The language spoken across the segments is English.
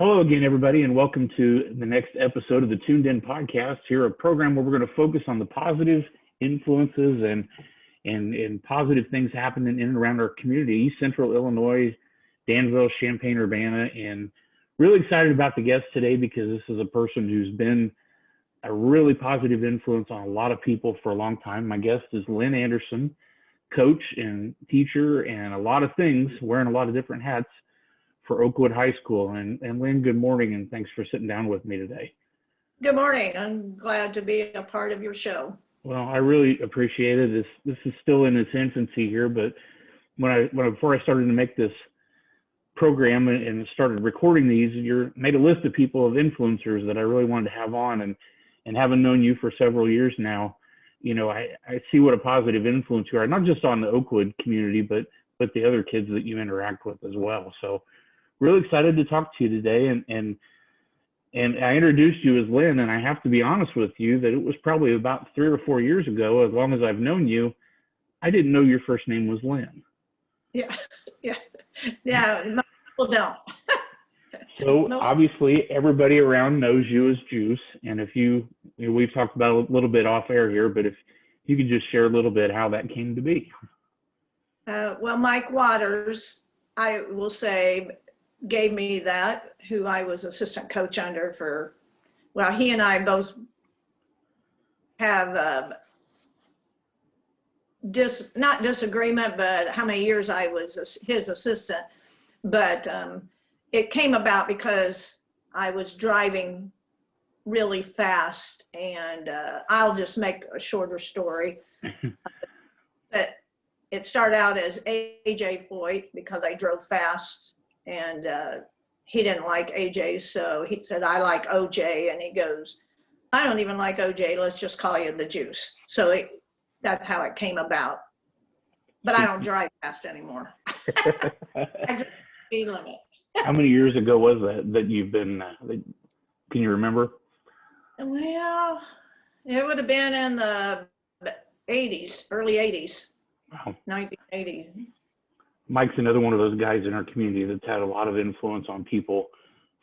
Hello again, everybody, and welcome to the next episode of the Tuned In Podcast. Here, a program where we're going to focus on the positive influences and positive things happening in and around our community, East Central Illinois, Danville, Champaign-Urbana, and really excited about the guest today because this is a person who's been a really positive influence on a lot of people for a long time. My guest is Lynn Anderson, coach and teacher and a lot of things, wearing a lot of different hats for Oakwood High School. And Lynn, good morning, and thanks for sitting down with me today. Good morning. I'm glad to be a part of your show. Well, I really appreciate it. This is still in its infancy here, but before I started to make this program and started recording these, you made a list of people of influencers that I really wanted to have on, and having known you for several years now, you know, I see what a positive influence you are, not just on the Oakwood community, but the other kids that you interact with as well. So really excited to talk to you today. And I introduced you as Lynn, and I have to be honest with you that it was probably about 3 or 4 years ago, as long as I've known you, I didn't know your first name was Lynn. Yeah. Most people don't. So obviously everybody around knows you as Juice. And if we've talked about a little bit off air here, but if you could just share a little bit how that came to be. Well, Mike Waters, I will say, gave me that, who I was assistant coach under for, well, he and I both have not disagreement, but how many years I was his assistant. But it came about because I was driving really fast, and I'll just make a shorter story. But it started out as AJ Floyd because I drove fast, and he didn't like AJ, so he said, I like OJ, and he goes, I don't even like OJ, let's just call you the Juice. So that's how it came about. But I don't drive fast anymore. I drive speed limit. How many years ago was that you've been, can you remember? Well, it would have been in the 80s, early 80s, Wow. 1980. Mike's another one of those guys in our community that's had a lot of influence on people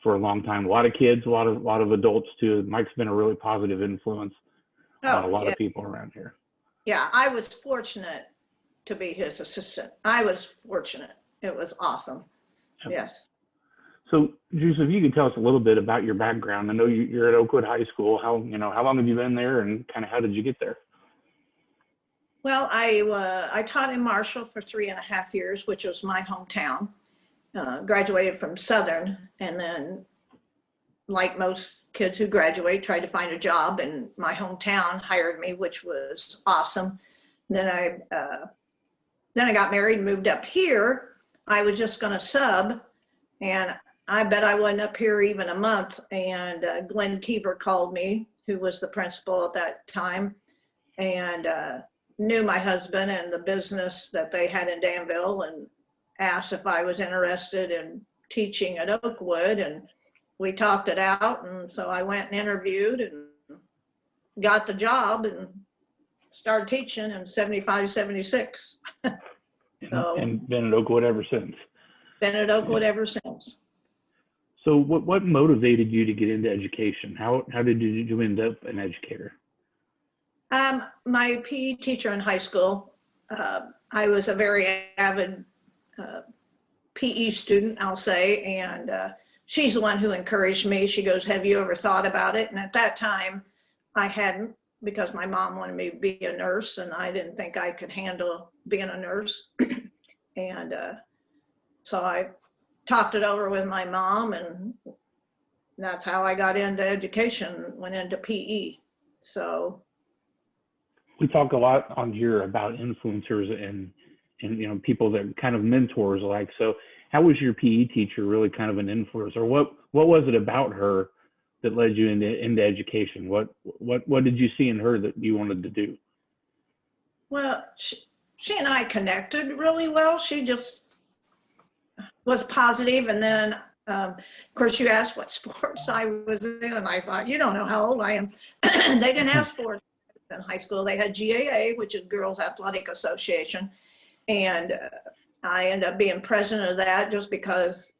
for a long time. A lot of kids, a lot of adults too. Mike's been a really positive influence on a lot of people around here. Yeah, I was fortunate to be his assistant. I was fortunate. It was awesome. Yep. Yes. So, Juice, if you could tell us a little bit about your background. I know you're at Oakwood High School. How long have you been there, and kind of how did you get there? Well, I taught in Marshall for 3.5 years, which was my hometown. Graduated from Southern, and then, like most kids who graduate, tried to find a job, and my hometown hired me, which was awesome. Then I got married and moved up here. I was just going to sub, and I bet I wasn't up here even a month, and Glenn Keever called me, who was the principal at that time, and knew my husband and the business that they had in Danville, and asked if I was interested in teaching at Oakwood, and we talked it out, and so I went and interviewed and got the job and started teaching in 75, 76. And been at Oakwood ever since. Been at Oakwood ever since. So what motivated you to get into education? How did you end up an educator? My PE teacher in high school, I was a very avid PE student, I'll say, and she's the one who encouraged me. She goes, have you ever thought about it? And at that time, I hadn't, because my mom wanted me to be a nurse, and I didn't think I could handle being a nurse. And so I talked it over with my mom, and that's how I got into education, went into PE. So we talk a lot on here about influencers and people that kind of mentors like. So how was your PE teacher really kind of an influencer? What was it about her that led you into education? What did you see in her that you wanted to do? Well, she and I connected really well. She just was positive, and then of course you asked what sports I was in, and I thought, you don't know how old I am. They didn't have sports in high school. They had GAA, which is Girls Athletic Association, and I ended up being president of that just because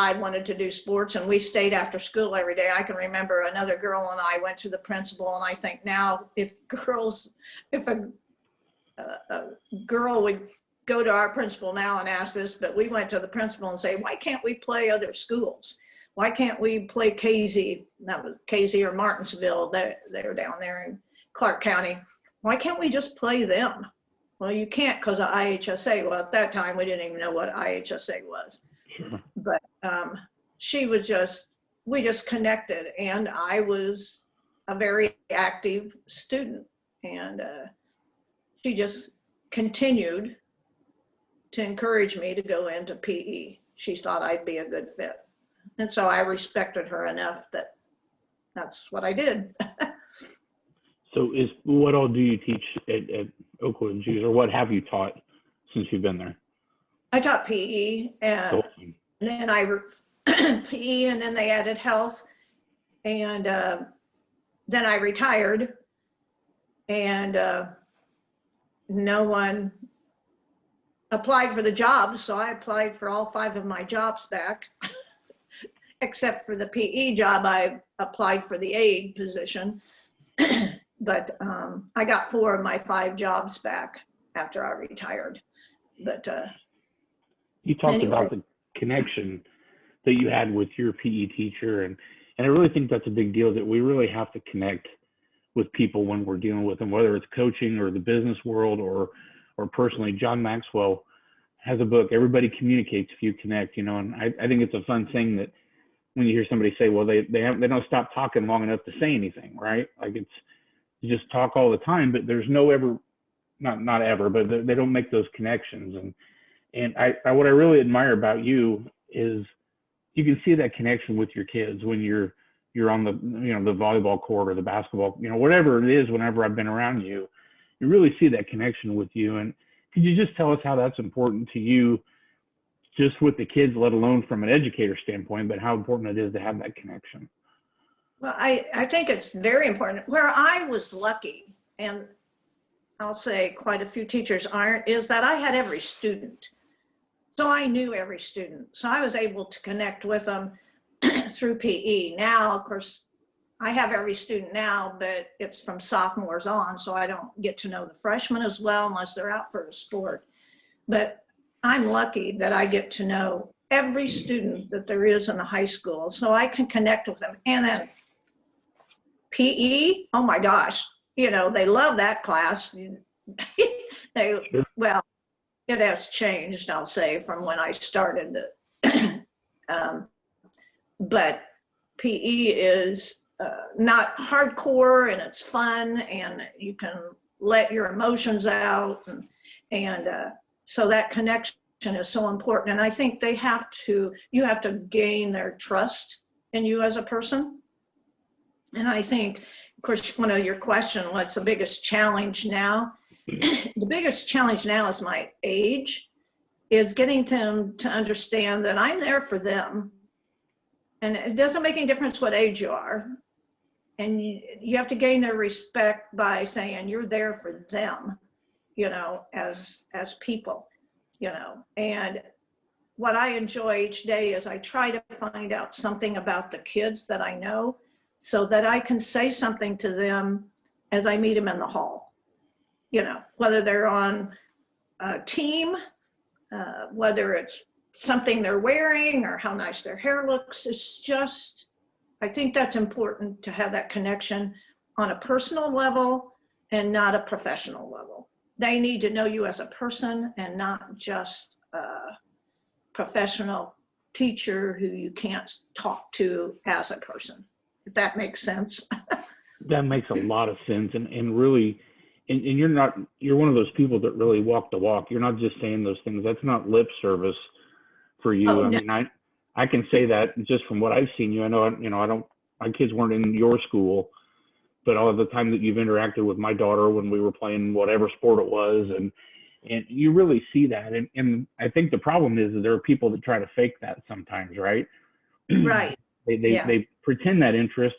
I wanted to do sports, and we stayed after school every day. I can remember another girl and I went to the principal, and I think now if a girl would go to our principal now and ask this, but we went to the principal and say, why can't we play other schools? Why can't we play Casey? That was Casey or Martinsville. They're down there in Clark County. Why can't we just play them? Well, you can't because of IHSA. Well, at that time, we didn't even know what IHSA was. Sure. But we just connected, and I was a very active student, and she just continued to encourage me to go into PE. She thought I'd be a good fit. And so I respected her enough that that's what I did. So what all do you teach at Oakwood, or what have you taught since you've been there? I taught PE, and then PE, and then they added health, and then I retired, and no one applied for the jobs, so I applied for all 5 of my jobs back. Except for the PE job, I applied for the aide position, but I got 4 of my 5 jobs back after I retired. But you talked about the connection that you had with your PE teacher, and I really think that's a big deal, that we really have to connect with people when we're dealing with them, whether it's coaching or the business world or personally. John Maxwell has a book, Everybody Communicates If You Connect, and I think it's a fun thing that when you hear somebody say, well, they don't stop talking long enough to say anything, right? Like you just talk all the time, but there's no ever, not ever, but they don't make those connections. And what I really admire about you is you can see that connection with your kids when you're on the, the volleyball court or the basketball, whatever it is. Whenever I've been around you, you really see that connection with you. And could you just tell us how that's important to you, just with the kids, let alone from an educator standpoint, but how important it is to have that connection? Well, I think it's very important. Where I was lucky, and I'll say quite a few teachers aren't, is that I had every student. So I knew every student. So I was able to connect with them through PE. Now, of course, I have every student now, but it's from sophomores on, so I don't get to know the freshmen as well unless they're out for a sport. But I'm lucky that I get to know every student that there is in the high school, so I can connect with them. And then PE, oh my gosh, they love that class. Well, it has changed, I'll say, from when I started. But PE is not hardcore, and it's fun, and you can let your emotions out, and so that connection is so important. And I think you have to gain their trust in you as a person. And I think, of course, one of your question, what's the biggest challenge now? The biggest challenge now is my age, is getting them to understand that I'm there for them. And it doesn't make any difference what age you are. And you have to gain their respect by saying you're there for them, as people, And what I enjoy each day is I try to find out something about the kids that I know so that I can say something to them as I meet them in the hall, whether they're on a team, whether it's something they're wearing or how nice their hair looks. It's just, I think that's important to have that connection on a personal level and not a professional level. They need to know you as a person and not just a professional teacher who you can't talk to as a person, if that makes sense. That makes a lot of sense. And really, and you're one of those people that really walk the walk. You're not just saying those things. That's not lip service for you. Oh, I no. mean, I can say that just from what I've seen you. I know, my kids weren't in your school, but all of the time that you've interacted with my daughter when we were playing whatever sport it was, and you really see that. And I think the problem is that there are people that try to fake that sometimes, right? Right. They pretend that interest,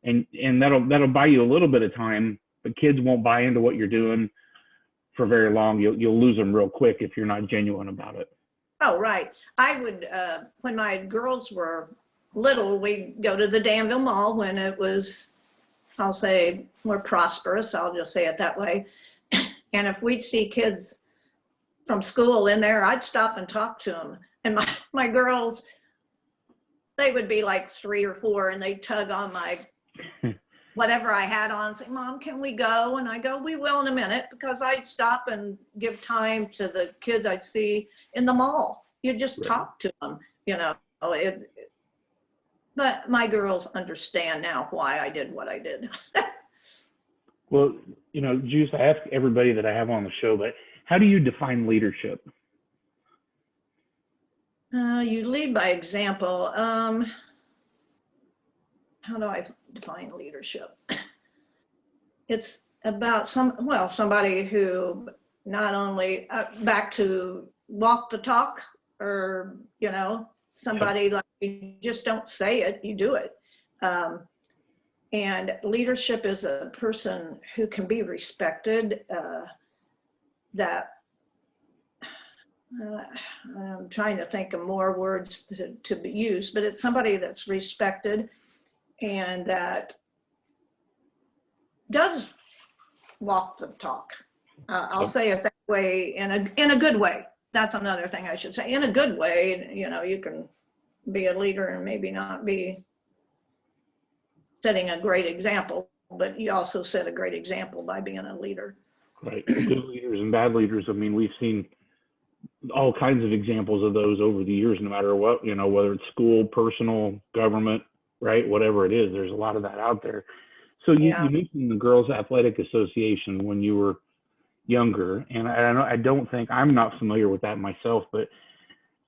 and that'll buy you a little bit of time, but kids won't buy into what you're doing for very long. You'll lose them real quick if you're not genuine about it. Oh, right. I would, when my girls were little, we'd go to the Danville Mall when it was, I'll say, more prosperous. I'll just say it that way. And if we'd see kids from school in there, I'd stop and talk to them. And my girls, they would be like 3 or 4 and they'd tug on my whatever I had on, say, Mom, can we go? And I go, we will in a minute, because I'd stop and give time to the kids I'd see in the mall. You just Right. talk to them, you know. But my girls understand now why I did what I did. Well, Juice, I ask everybody that I have on the show, but how do you define leadership? You lead by example. How do I define leadership? It's about somebody who not only back to walk the talk, or somebody like, you just don't say it, you do it. And leadership is a person who can be respected, that I'm trying to think of more words to be used, but it's somebody that's respected and that does walk the talk. I'll say it that way, in a good way. That's another thing I should say. In a good way, you can be a leader and maybe not be setting a great example, but you also set a great example by being a leader. Right. Good leaders and bad leaders. I mean, we've seen all kinds of examples of those over the years, no matter what, whether it's school, personal, government, right? Whatever it is, there's a lot of that out there. So you mentioned the Girls Athletic Association when you were younger, and I don't think, I'm not familiar with that myself, but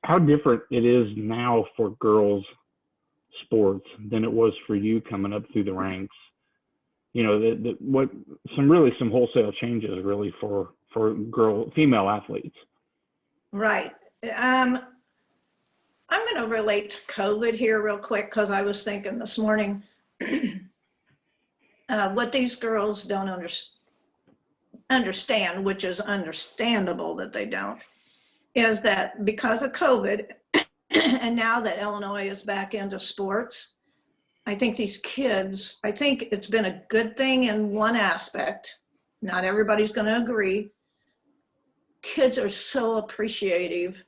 how different it is now for girls sports than it was for you coming up through the ranks. Some wholesale changes really for female athletes. Right. I'm going to relate to COVID here real quick, because I was thinking this morning, what these girls don't understand, which is understandable that they don't, is that because of COVID, and now that Illinois is back into sports, I think it's been a good thing in one aspect. Not everybody's going to agree. Kids are so appreciative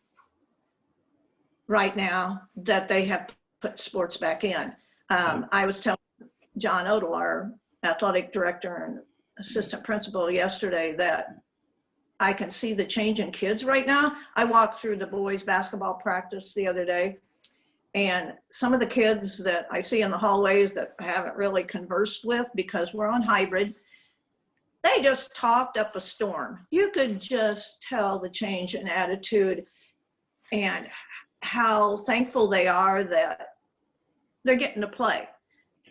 right now that they have put sports back in. I was telling John Odell, our athletic director and assistant principal, yesterday that I can see the change in kids right now. I walked through the boys' basketball practice the other day, and some of the kids that I see in the hallways that I haven't really conversed with because we're on hybrid, they just talked up a storm. You could just tell the change in attitude and how thankful they are that they're getting to play.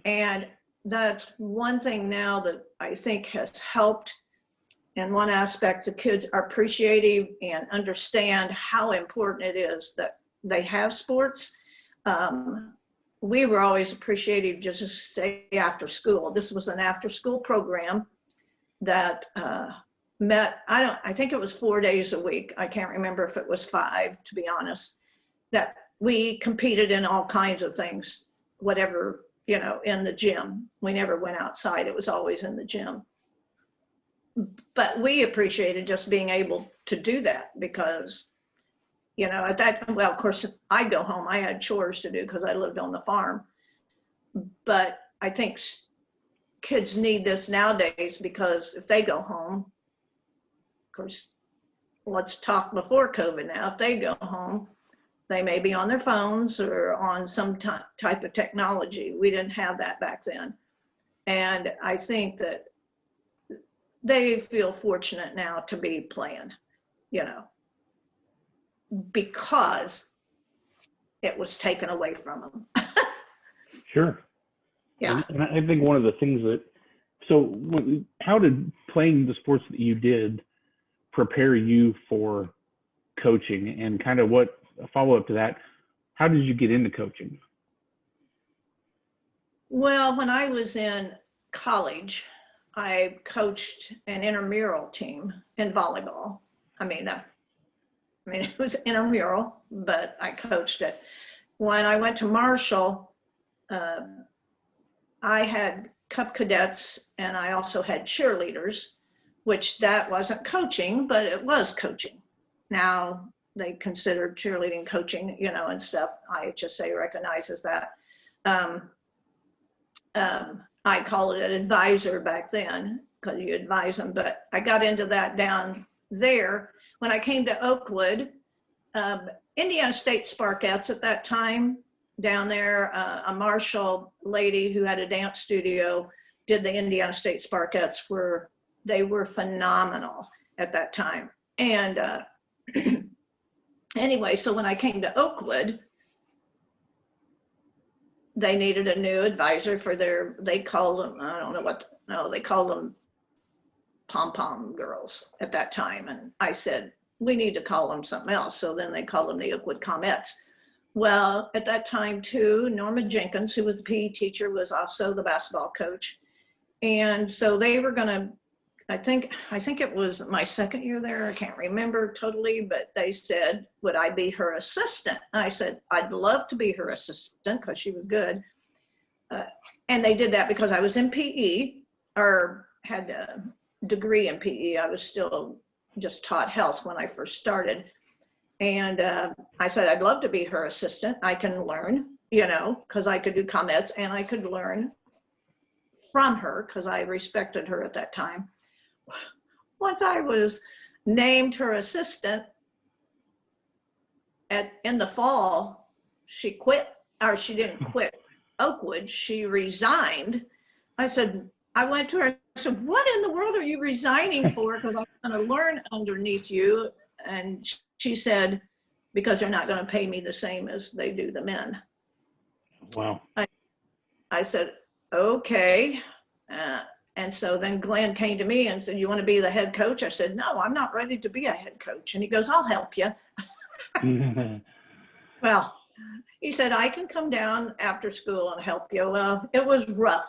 And that's one thing now that I think has helped. In one aspect, the kids are appreciative and understand how important it is that they have sports. We were always appreciative just to stay after school. This was an after school program that met, I think it was 4 days a week. I can't remember if it was 5, to be honest, that we competed in all kinds of things, whatever, in the gym. We never went outside. It was always in the gym. But we appreciated just being able to do that because, at that, well, of course, if I go home, I had chores to do because I lived on the farm. But I think kids need this nowadays because if they go home, of course, let's talk before COVID now. If they go home, they may be on their phones or on some type of technology. We didn't have that back then. And I think that they feel fortunate now to be playing, because it was taken away from them. Sure. Yeah. And I think one of the things how did playing the sports that you did prepare you for coaching, and kind of what a follow-up to that, how did you get into coaching? Well, when I was in college, I coached an intramural team in volleyball. I mean, I mean, it was intramural, but I coached it. When I went to Marshall, I had Cub cadets and I also had cheerleaders, which that wasn't coaching, but it was coaching. Now they consider cheerleading coaching, you know, and stuff. IHSA recognizes that. I call it an advisor back then because you advise them, but I got into that down there. When I came to Oakwood, Indiana State Sparkettes at that time down there, a Marshall lady who had a dance studio did the Indiana State Sparkettes. They were phenomenal at that time. And anyway, so when I came to Oakwood, they needed a new advisor for they called them, I don't know what, no, they called them pom-pom girls at that time. And I said, we need to call them something else. So then they called them the Oakwood Comets. Well, at that time too, Norma Jenkins, who was the PE teacher, was also the basketball coach. And so they were gonna, I think it was my second year there, I can't remember totally, but they said, would I be her assistant? And I said, I'd love to be her assistant because she was good. And they did that because I was in PE or had a degree in PE. I was still just taught health when I first started. And I said, I'd love to be her assistant. I can learn, you know, because I could do comments and I could learn from her because I respected her at that time. Once I was named her assistant in the fall, she quit, or she didn't quit Oakwood, she resigned. I went to her, I said, what in the world are you resigning for? Because I'm going to learn underneath you. And she said, because they're not going to pay me the same as they do the men. Wow. I said, okay. And so then Glenn came to me and said, you want to be the head coach? I said, no, I'm not ready to be a head coach. And he goes, I'll help you. Well, he said, I can come down after school and help you. Well, it was rough.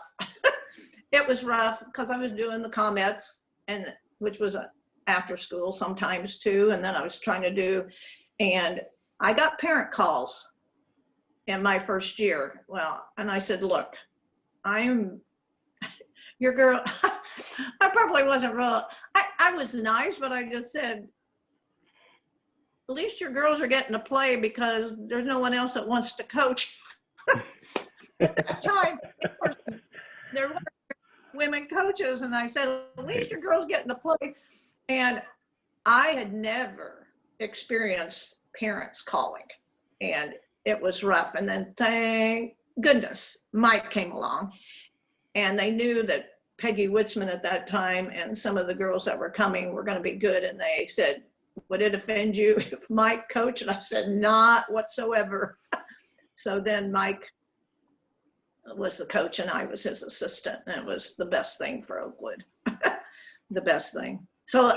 It was rough because I was doing the comments, and which was after school sometimes too. And then I was trying to do, and I got parent calls in my first year. Well, and I said, look, I'm your girl. I probably wasn't real. I was nice, but I just said, at least your girls are getting to play because there's no one else that wants to coach. At that time, there were women coaches, and I said, at least your girls getting to play. And I had never experienced parents calling, and it was rough. And then thank goodness Mike came along, and they knew that Peggy Witzman at that time and some of the girls that were coming were going to be good. And they said, would it offend you if Mike coached? And I said, not whatsoever. So then Mike was the coach and I was his assistant, and it was the best thing for Oakwood. The best thing. So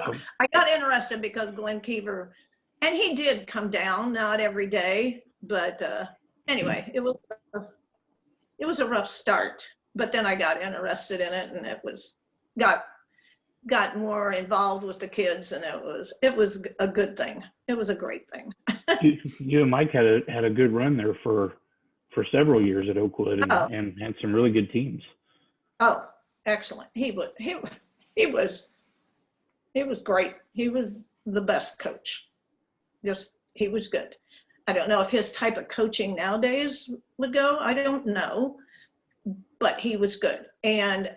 I got interested because Glenn Keever, and he did come down, not every day, but anyway, it was a rough start, but then I got interested in it, and it was got more involved with the kids, and it was a good thing. It was a great thing. You and Mike had a good run there for several years at Oakwood, and had some really good teams. Oh, excellent. He was great. He was the best coach. He was good. I don't know if his type of coaching nowadays would go. I don't know, but he was good, and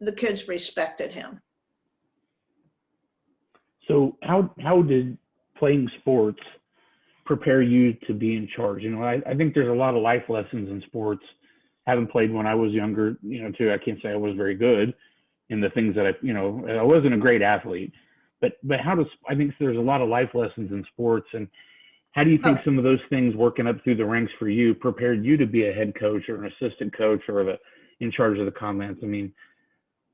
the kids respected him. So how did playing sports prepare you to be in charge? You know, I think there's a lot of life lessons in sports. Having played when I was younger, you know, too, I can't say I was very good in the things that I wasn't a great athlete, but I think there's a lot of life lessons in sports. And how do you think some of those things working up through the ranks for you prepared you to be a head coach or an assistant coach or in charge of the comments? I mean,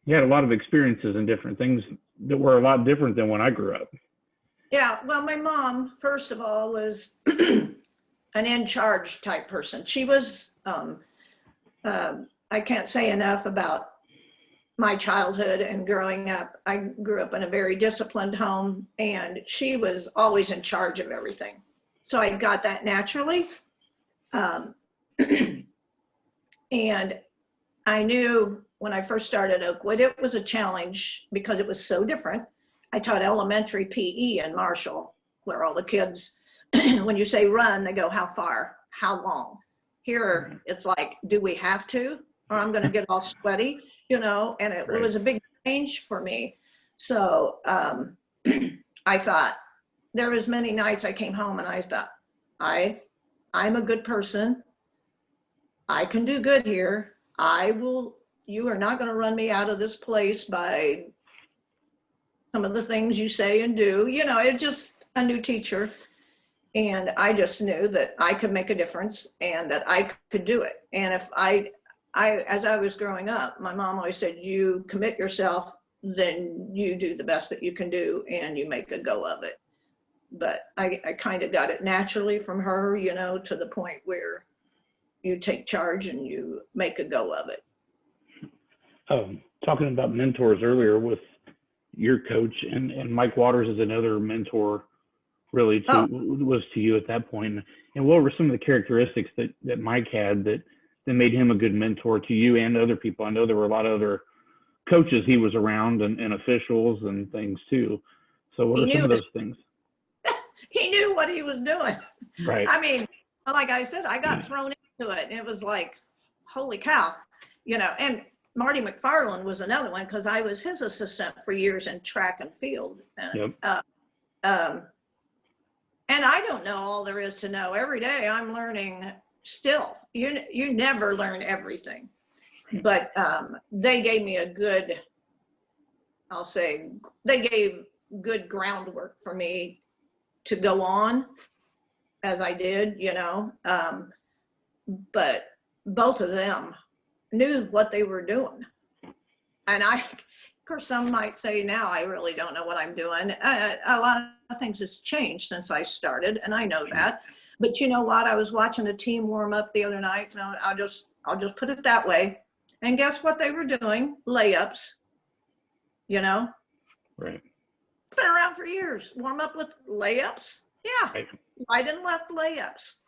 you had a lot of experiences in different things that were a lot different than when I grew up. Yeah, well, my mom, first of all, was an in-charge type person. She was, I can't say enough about my childhood and growing up. I grew up in a very disciplined home, and she was always in charge of everything. So I got that naturally. Um, and I knew when I first started Oakwood, it was a challenge because it was so different. I taught elementary PE in Marshall, where all the kids, when you say run, they go, how far, how long? Here, it's like, do we have to? Or I'm going to get all sweaty, you know, and it Right. was a big change for me. So I thought, there was many nights I came home and I thought, I'm a good person. I can do good here. You are not going to run me out of this place by some of the things you say and do. You know, it's just a new teacher. And I just knew that I could make a difference and that I could do it. And if as I was growing up, my mom always said, you commit yourself, then you do the best that you can do and you make a go of it. But I kind of got it naturally from her, you know, to the point where you take charge and you make a go of it. Talking about mentors earlier with your coach, and Mike Waters is another mentor really was to you at that point. And what were some of the characteristics that Mike had that made him a good mentor to you and other people? I know there were a lot of other coaches he was around and officials and things too. So what are some of those things? He knew what he was doing. Right. I mean, like I said, I got thrown into it and it was like, holy cow, you know. And Marty McFarland was another one because I was his assistant for years in track and field. And, and I don't know all there is to know. Every day I'm learning still. You never learn everything. But they gave me a good, they gave good groundwork for me to go on as I did, you know. But both of them knew what they were doing. And of course, some might say now I really don't know what I'm doing. A lot of things has changed since I started, and I know that. But you know what? I was watching a team warm up the other night. And I'll just put it that way. And guess what they were doing? Layups. You know. Right. It's been around for years. Warm up with layups. Yeah. Right. Right and left layups.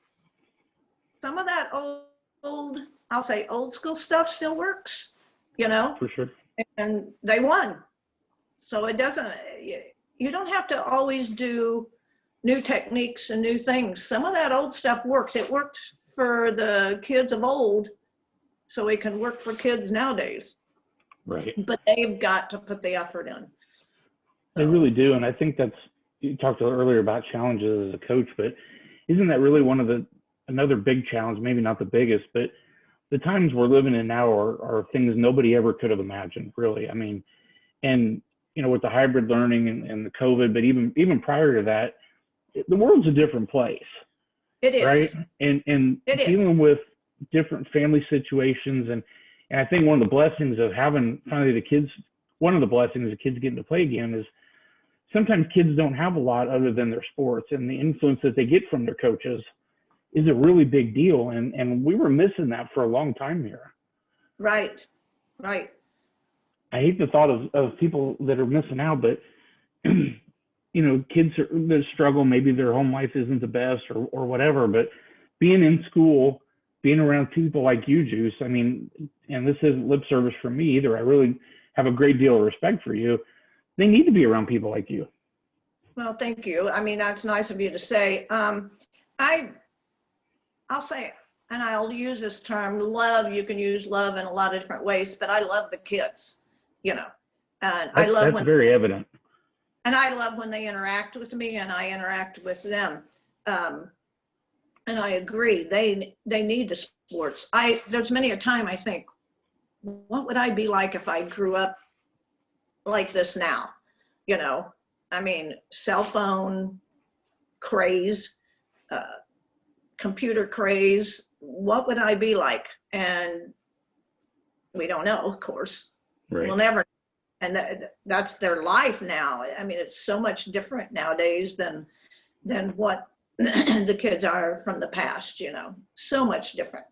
Some of that old, I'll say old school stuff still works. You know. For sure. And they won. So it doesn't, you don't have to always do new techniques and new things. Some of that old stuff works. It worked for the kids of old, so it can work for kids nowadays. Right. But they've got to put the effort in. They really do. And I think you talked earlier about challenges as a coach, but isn't that really another big challenge, maybe not the biggest, but the times we're living in now are things nobody ever could have imagined, really. I mean, and, you know, with the hybrid learning and the COVID, but even prior to that, the world's a different place. It is. Right? And dealing with different family situations. And I think one of the blessings of having finally one of the blessings of kids getting to play again is sometimes kids don't have a lot other than their sports, and the influence that they get from their coaches is a really big deal. And we were missing that for a long time here. Right. I hate the thought of people that are missing out, but you know, kids that struggle, maybe their home life isn't the best or whatever, but being in school, being around people like you, Juice, I mean, and this isn't lip service for me either. I really have a great deal of respect for you. They need to be around people like you. Well, thank you. I mean, that's nice of you to say. I'll say, and I'll use this term, love. You can use love in a lot of different ways, but I love the kids, you know, and I love that's very evident. And I love when they interact with me and I interact with them. And I agree, they need the sports. There's many a time I think, what would I be like if I grew up like this now? You know, I mean, cell phone craze, computer craze, what would I be like? And we don't know, of course. Right. We'll never. And that's their life now. I mean, it's so much different nowadays than what the kids are from the past, you know, so much different.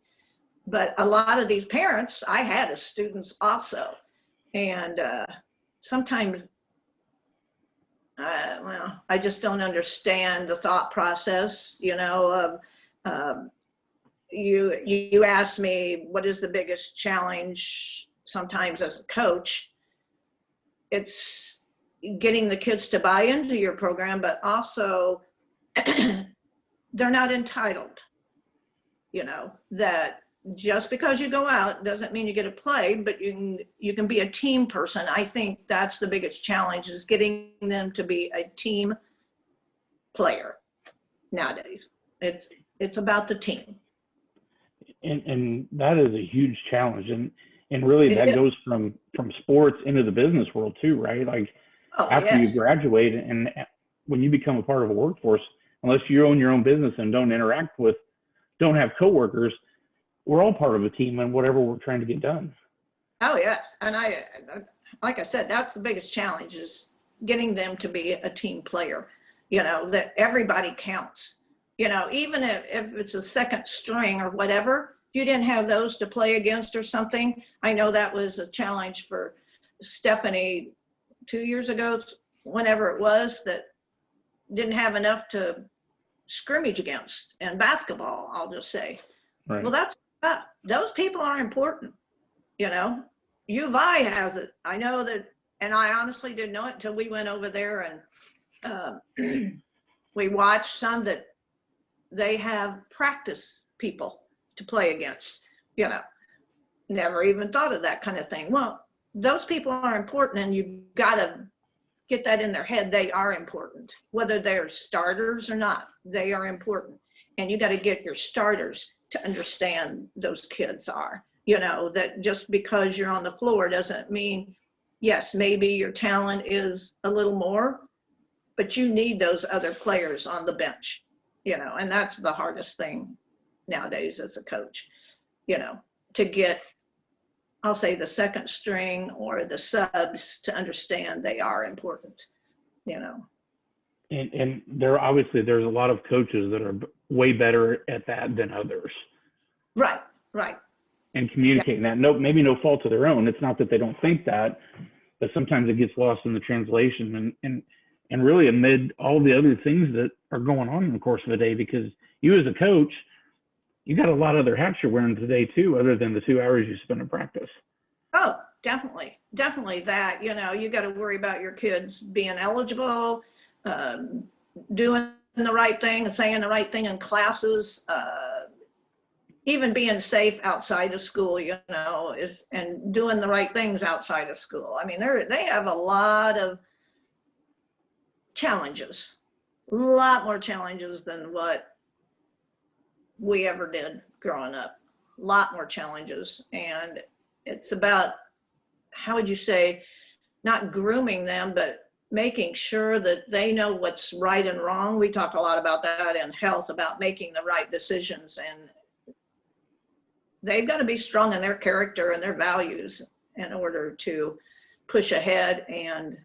But a lot of these parents I had as students also, And sometimes, well, I just don't understand the thought process, you know, of you asked me, what is the biggest challenge sometimes as a coach? It's getting the kids to buy into your program, but also they're not entitled, you know, that just because you go out doesn't mean you get to play, but you can be a team person. I think that's the biggest challenge, is getting them to be a team player nowadays. It's about the team. And that is a huge challenge. And really It that is. goes from sports into the business world too, right? Like Oh, after you yes. graduate and when you become a part of a workforce, unless you own your own business and don't have coworkers, we're all part of a team in whatever we're trying to get done. Oh, yes. And like I said, that's the biggest challenge, is getting them to be a team player, you know, that everybody counts, you know, even if it's a second string or whatever, if you didn't have those to play against or something. I know that was a challenge for Stephanie 2 years ago, whenever it was, that didn't have enough to scrimmage against in basketball, I'll just say. Right. Well, those people are important, you know. U of I has it. I know that, and I honestly didn't know it until we went over there and we watched some that they have practice people to play against, you know. Never even thought of that kind of thing. Well, those people are important, and you got to get that in their head. They are important, whether they're starters or not. They are important, and you got to get your starters to understand those kids are, you know, that just because you're on the floor doesn't mean, yes, maybe your talent is a little more, but you need those other players on the bench, you know. And that's the hardest thing nowadays as a coach, you know, to get, I'll say, the second string or the subs to understand they are important, you know. And there's a lot of coaches that are way better at that than others. Right. And communicating that, maybe no fault of their own. It's not that they don't think that, but sometimes it gets lost in the translation and really amid all the other things that are going on in the course of the day, because you as a coach, you got a lot of other hats you're wearing today too, other than the 2 hours you spend in practice. Oh, definitely that, you know, you got to worry about your kids being eligible, doing the right thing and saying the right thing in classes, even being safe outside of school, you know, and doing the right things outside of school. I mean, they have a lot of challenges, a lot more challenges than what we ever did growing up. A lot more challenges. And it's about, how would you say, not grooming them, but making sure that they know what's right and wrong. We talk a lot about that in health, about making the right decisions, and they've got to be strong in their character and their values in order to push ahead and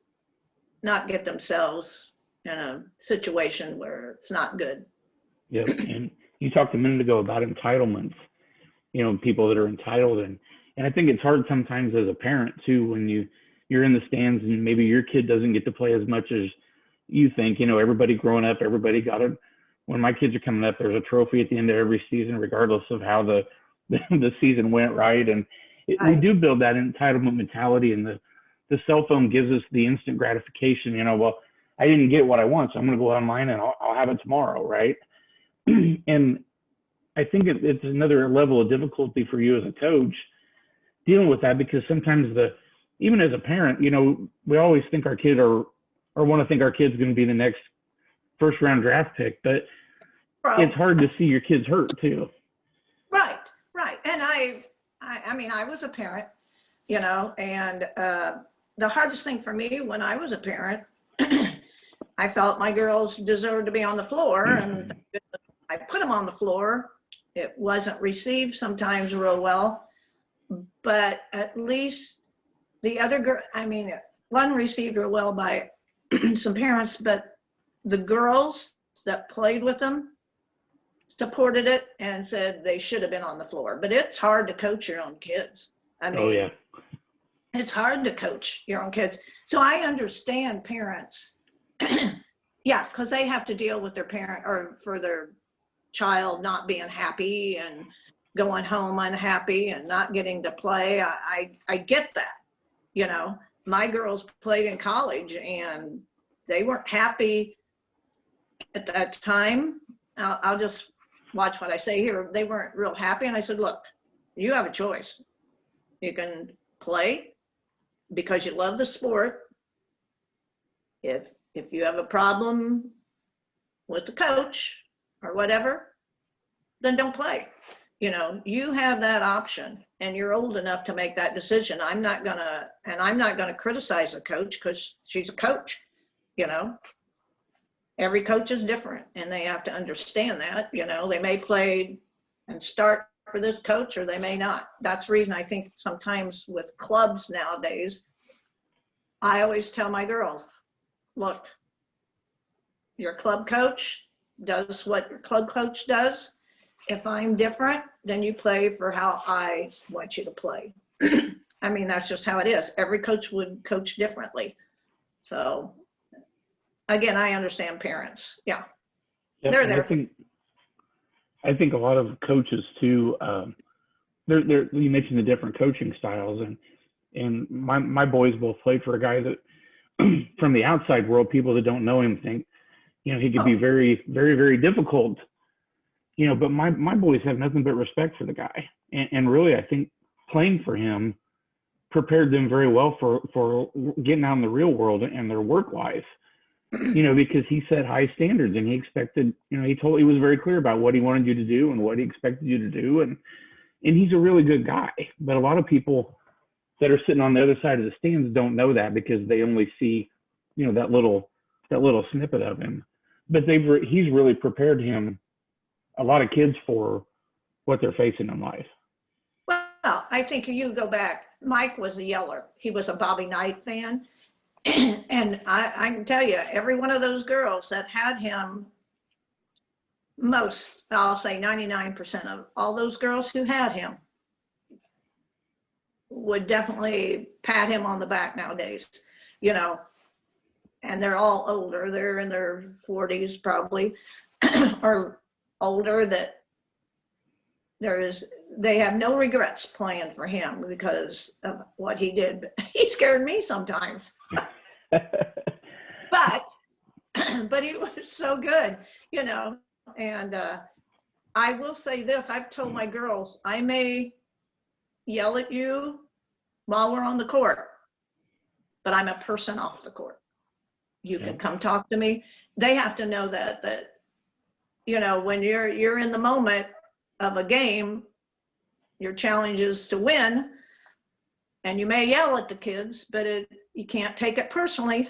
not get themselves in a situation where it's not good. Yep. And you talked a minute ago about entitlements, you know, people that are entitled. And I think it's hard sometimes as a parent too, when you're in the stands and maybe your kid doesn't get to play as much as you think. You know, everybody growing up, everybody got it. When my kids are coming up, there's a trophy at the end of every season, regardless of how the season went, right? And we do build that entitlement mentality, and the cell phone gives us the instant gratification. You know, well, I didn't get what I want, so I'm going to go online and I'll have it tomorrow, right? And I think it's another level of difficulty for you as a coach dealing with that, because sometimes even as a parent, you know, we always think our kid or want to think our kid's going to be the next first round draft pick, but it's hard to see your kids hurt too. Right. And I mean, I was a parent, you know, and the hardest thing for me when I was a parent, I felt my girls deserved to be on the floor, and I put them on the floor. It wasn't received sometimes real well, but at least the other girl, I mean, one received real well by some parents, but the girls that played with them supported it and said they should have been on the floor. But it's hard to coach your own kids. I mean, oh yeah, It's hard to coach your own kids. So I understand parents. Yeah, because they have to deal with their parent or for their child not being happy and going home unhappy and not getting to play. I get that. You know, my girls played in college and they weren't happy at that time. I'll just watch what I say here. They weren't real happy. And I said, look, you have a choice. You can play because you love the sport. If you have a problem with the coach or whatever, then don't play. You know, you have that option and you're old enough to make that decision. I'm not gonna criticize the coach because she's a coach, you know. Every coach is different and they have to understand that, you know, they may play and start for this coach or they may not. That's the reason I think sometimes with clubs nowadays, I always tell my girls, look, your club coach does what your club coach does. If I'm different, then you play for how I want you to play. I mean, that's just how it is. Every coach would coach differently. So again, I understand parents. Yeah. Yep, They're and there. I think a lot of coaches too, you mentioned the different coaching styles, and my boys both played for a guy that from the outside world, people that don't know him think, you know, he could be very, very, very difficult, you know, but my boys have nothing but respect for the guy. And really, I think playing for him prepared them very well for getting out in the real world and their work life, you know, because he set high standards and he expected, you know, he was very clear about what he wanted you to do and what he expected you to do. And he's a really good guy. But a lot of people that are sitting on the other side of the stands don't know that because they only see, you know, that little snippet of him. But he's really prepared a lot of kids for what they're facing in life. Well, I think you go back, Mike was a yeller. He was a Bobby Knight fan. And I can tell you, every one of those girls that had him, I'll say 99% of all those girls who had him would definitely pat him on the back nowadays, you know, and they're all older. They're in their 40s probably or older, that they have no regrets playing for him because of what he did. He scared me sometimes. but he was so good, you know. And I will say this, I've told my girls, I may yell at you while we're on the court, but I'm a person off the court. You can come talk to me. They have to know that you know, when you're in the moment of a game, your challenge is to win, and you may yell at the kids, but you can't take it personally.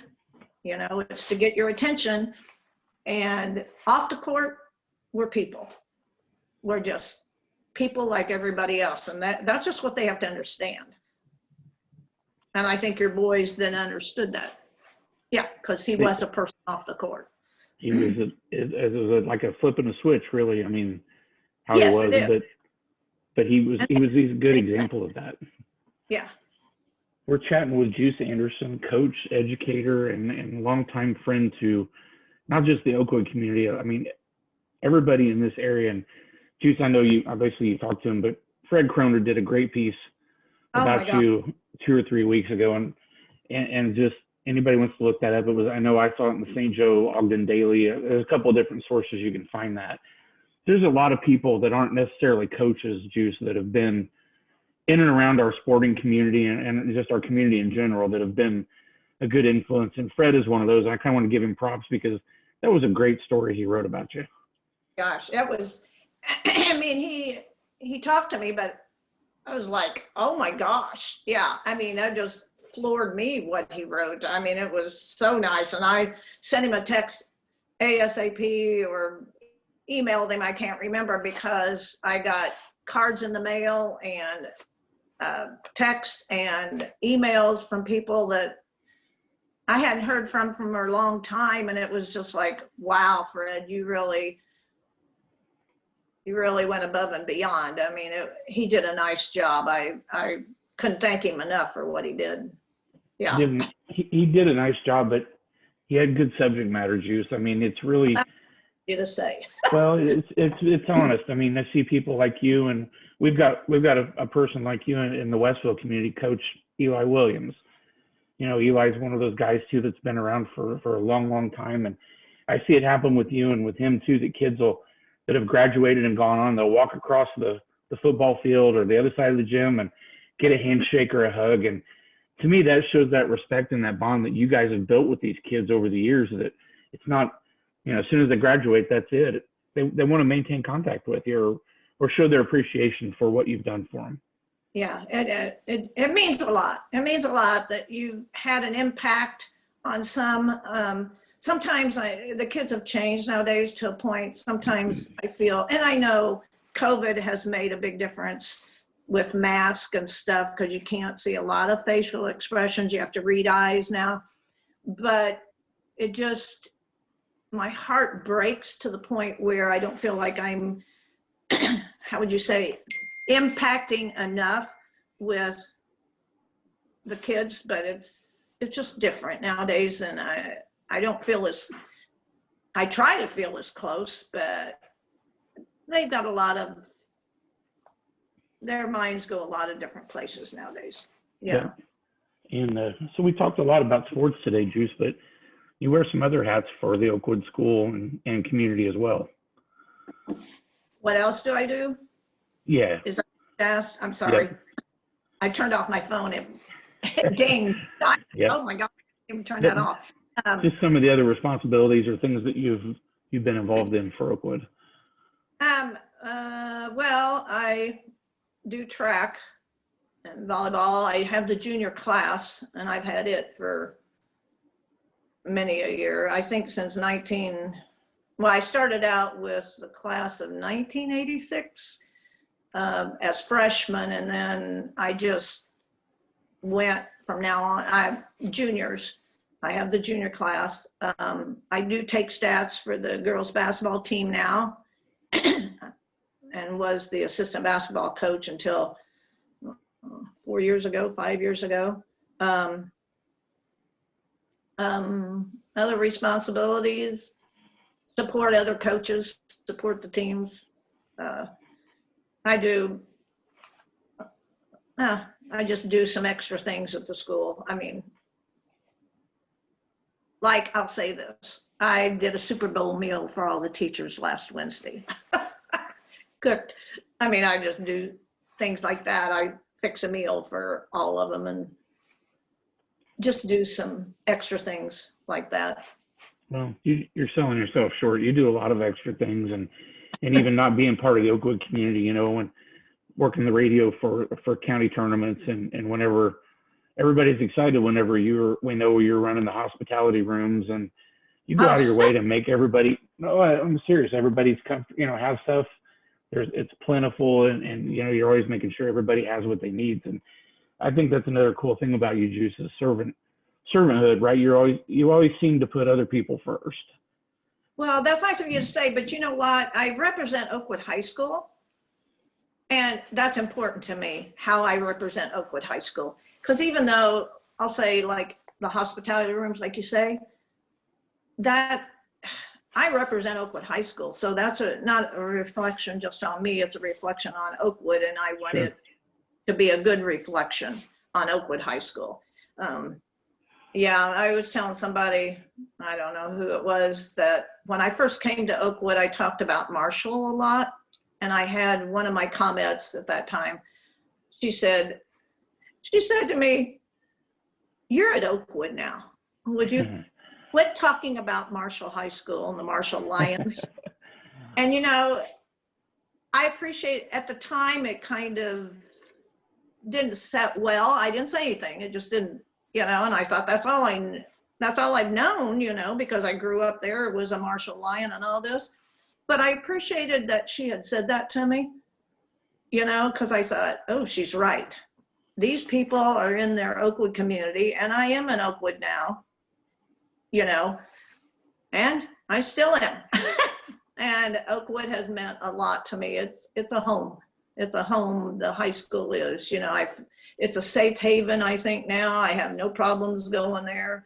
You know, it's to get your attention. And off the court, we're people. We're just people like everybody else. And that's just what they have to understand. And I think your boys then understood that. Yeah, because he was a person off the court. He was like a flip and a switch, really. I mean, how yes, he was, but he was a good example of that. Yeah. We're chatting with Juice Anderson, coach, educator, and longtime friend to not just the Oakwood community. I mean, everybody in this area. And Juice, I know you talked to him, but Fred Croner did a great piece about you 2 or 3 weeks ago, and just anybody wants to look that up. I know I saw it in the St. Joe Ogden Daily. There's a couple of different sources you can find that. There's a lot of people that aren't necessarily coaches, Juice, that have been in and around our sporting community and just our community in general that have been a good influence. And Fred is one of those. I kind of want to give him props because that was a great story he wrote about you. Gosh, that was, I mean, he talked to me, but I was like, oh my gosh. Yeah. I mean, that just floored me what he wrote. I mean, it was so nice. And I sent him a text ASAP or emailed him. I can't remember because I got cards in the mail and text and emails from people that I hadn't heard from for a long time. And it was just like, wow, Fred, you really went above and beyond. I mean, he did a nice job. I couldn't thank him enough for what he did. Yeah. He did a nice job, but he had good subject matter juice. I mean, it's really, You to say. well, it's honest. I mean, I see people like you, and we've got a person like you in the Westville community, Coach Eli Williams. You know, Eli's one of those guys too that's been around for a long time, and I see it happen with you and with him too. That kids that have graduated and gone on, they'll walk across the football field or the other side of the gym and get a handshake or a hug. And to me, that shows that respect and that bond that you guys have built with these kids over the years. That it's not, you know, as soon as they graduate, that's it. They want to maintain contact with you or show their appreciation for what you've done for them. Yeah, it means a lot. It means a lot that you've had an impact on some. Sometimes the kids have changed nowadays to a point. Sometimes I feel, and I know COVID has made a big difference with masks and stuff because you can't see a lot of facial expressions. You have to read eyes now. But it just, my heart breaks to the point where I don't feel like I'm, how would you say, impacting enough with the kids, but it's just different nowadays. And I don't feel I try to feel as close, but they've got a lot of, their minds go a lot of different places nowadays. Yeah. And so we talked a lot about sports today, Juice, but you wear some other hats for the Oakwood school and community as well. What else do I do? Yeah. Is that fast? I'm sorry. Yep. I turned off my phone. It dinged. Yep. Oh my God, I didn't turn that off. Just some of the other responsibilities or things that you've been involved in for Oakwood. Well, I do track and volleyball. I have the junior class, and I've had it for many a year. I think since I started out with the class of 1986 as freshmen, and then I just went from now on. Juniors. I have the junior class. I do take stats for the girls basketball team now and was the assistant basketball coach until 5 years ago. Other responsibilities, support other coaches, support the teams. I just do some extra things at the school. I mean, like, I'll say this. I did a Super Bowl meal for all the teachers last Wednesday. Cooked. I mean, I just do things like that. I fix a meal for all of them and just do some extra things like that. Well, you're selling yourself short. You do a lot of extra things, and even not being part of the Oakwood community, you know, and working the radio for county tournaments, and whenever everybody's excited, whenever we know you're running the hospitality rooms, and you go out of your way to make everybody. No, I'm serious. Everybody's has stuff. It's plentiful, and you know, you're always making sure everybody has what they need. And I think that's another cool thing about you, Juice, is servanthood, right? You always seem to put other people first. Well, that's nice of you to say, but you know what? I represent Oakwood High School, and that's important to me, how I represent Oakwood High School. Because even though I'll say, like, the hospitality rooms, like you say, that I represent Oakwood High School. So that's not a reflection just on me, it's a reflection on Oakwood, and I want it to be a good reflection on Oakwood High School. Yeah, I was telling somebody, I don't know who it was, that when I first came to Oakwood, I talked about Marshall a lot. And I had one of my comments at that time. She said to me, "You're at Oakwood now. Would you quit talking about Marshall High School and the Marshall Lions?" And, you know, I appreciate, at the time, it kind of didn't set well. I didn't say anything. It just didn't, you know, and I thought that's all I've known, you know, because I grew up there. It was a Marshall Lion and all this. But I appreciated that she had said that to me, you know, because I thought, oh, she's right. These people are in their Oakwood community, and I am in Oakwood now, you know, and I still am. And Oakwood has meant a lot to me. It's a home. at the home the high school is. It's a safe haven, I think now. I have no problems going there.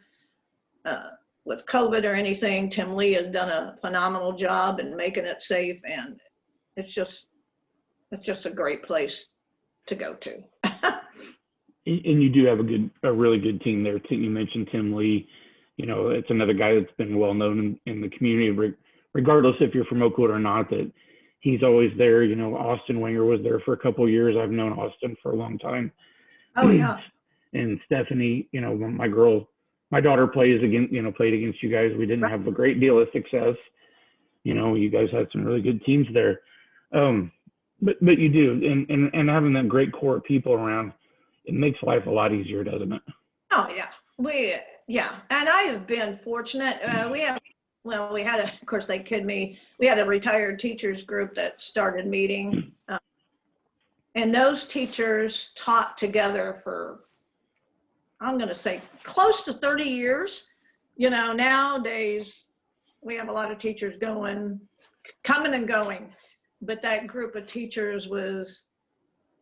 With COVID or anything, Tim Lee has done a phenomenal job in making it safe, and it's just a great place to go to. And you do have a really good team there. You mentioned Tim Lee. It's another guy that's been well known in the community, regardless if you're from Oakwood or not, that he's always there. Austin Winger was there for a couple of years. I've known Austin for a long time. Oh yeah. And Stephanie, when my daughter played against you guys. We didn't have a great deal of success. You guys had some really good teams there. But you do, and having that great core of people around, it makes life a lot easier, doesn't it? Oh yeah. And I have been fortunate. We had of course they kid me. We had a retired teachers group that started meeting. And those teachers taught together for, I'm going to say, close to 30 years. Nowadays we have a lot of teachers coming and going, but that group of teachers was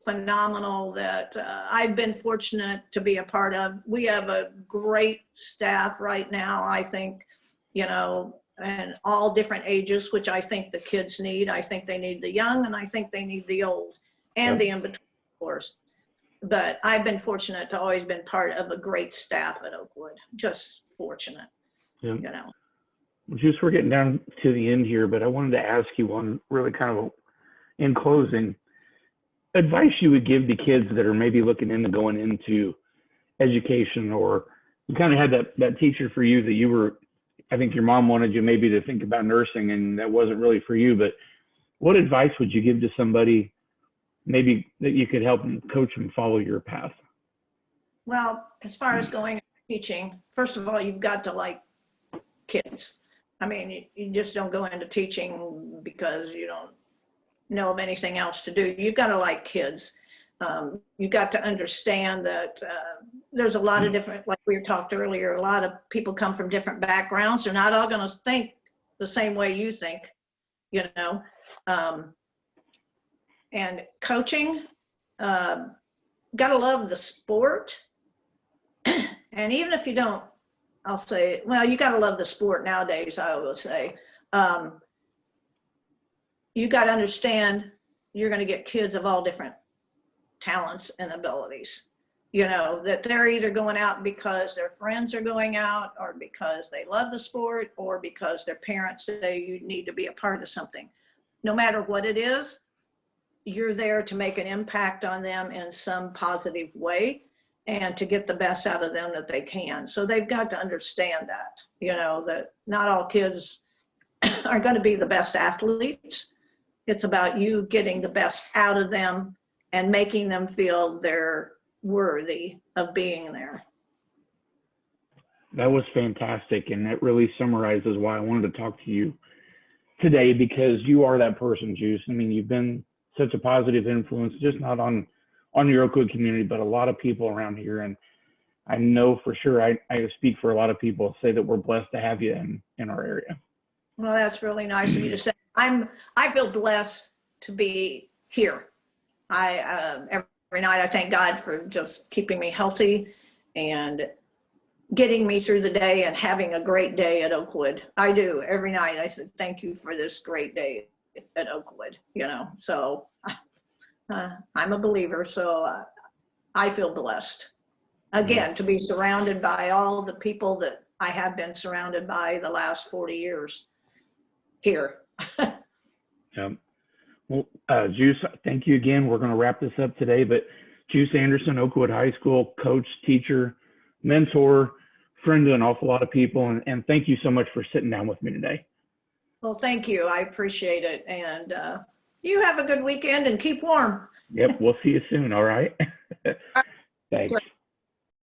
phenomenal that I've been fortunate to be a part of. We have a great staff right now, I think, and all different ages, which I think the kids need. I think they need the young, and I think they need the old, and the in-between, of course. But I've been fortunate to always been part of a great staff at Oakwood. Just fortunate, Well, Juice, we're getting down to the end here, but I wanted to ask you one really kind of in closing, advice you would give to kids that are maybe looking into going into education, or you kind of had that teacher for you that I think your mom wanted you maybe to think about nursing, and that wasn't really for you, but what advice would you give to somebody maybe that you could help them, coach them, follow your path? Well, as far as going into teaching, first of all, you've got to like kids. I mean, you just don't go into teaching because you don't know of anything else to do. You've got to like kids. You've got to understand that there's a lot of different, like we talked earlier, a lot of people come from different backgrounds. They're not all going to think the same way you think, and coaching, got to love the sport. And even if you don't, I'll say, well, you got to love the sport nowadays, I will say. You got to understand you're going to get kids of all different talents and abilities, that they're either going out because their friends are going out, or because they love the sport, or because their parents say you need to be a part of something. No matter what it is, you're there to make an impact on them in some positive way and to get the best out of them that they can. So they've got to understand that, that not all kids are going to be the best athletes. It's about you getting the best out of them and making them feel they're worthy of being there. That was fantastic. And that really summarizes why I wanted to talk to you today, because you are that person, Juice. I mean, you've been such a positive influence, just not on your Oakwood community, but a lot of people around here. And I know for sure, I speak for a lot of people, say that we're blessed to have you in our area. Well, that's really nice of you to say. I feel blessed to be here. Every night I thank God for just keeping me healthy and getting me through the day and having a great day at Oakwood. I do every night. I said, thank you for this great day at Oakwood, so I'm a believer. So I feel blessed again to be surrounded by all the people that I have been surrounded by the last 40 years here. Well, Juice, thank you again. We're going to wrap this up today, but Juice Anderson, Oakwood High School, coach, teacher, mentor, friend to an awful lot of people. And thank you so much for sitting down with me today. Well, thank you. I appreciate it. And you have a good weekend and keep warm. Yep. We'll see you soon. All right. Thanks.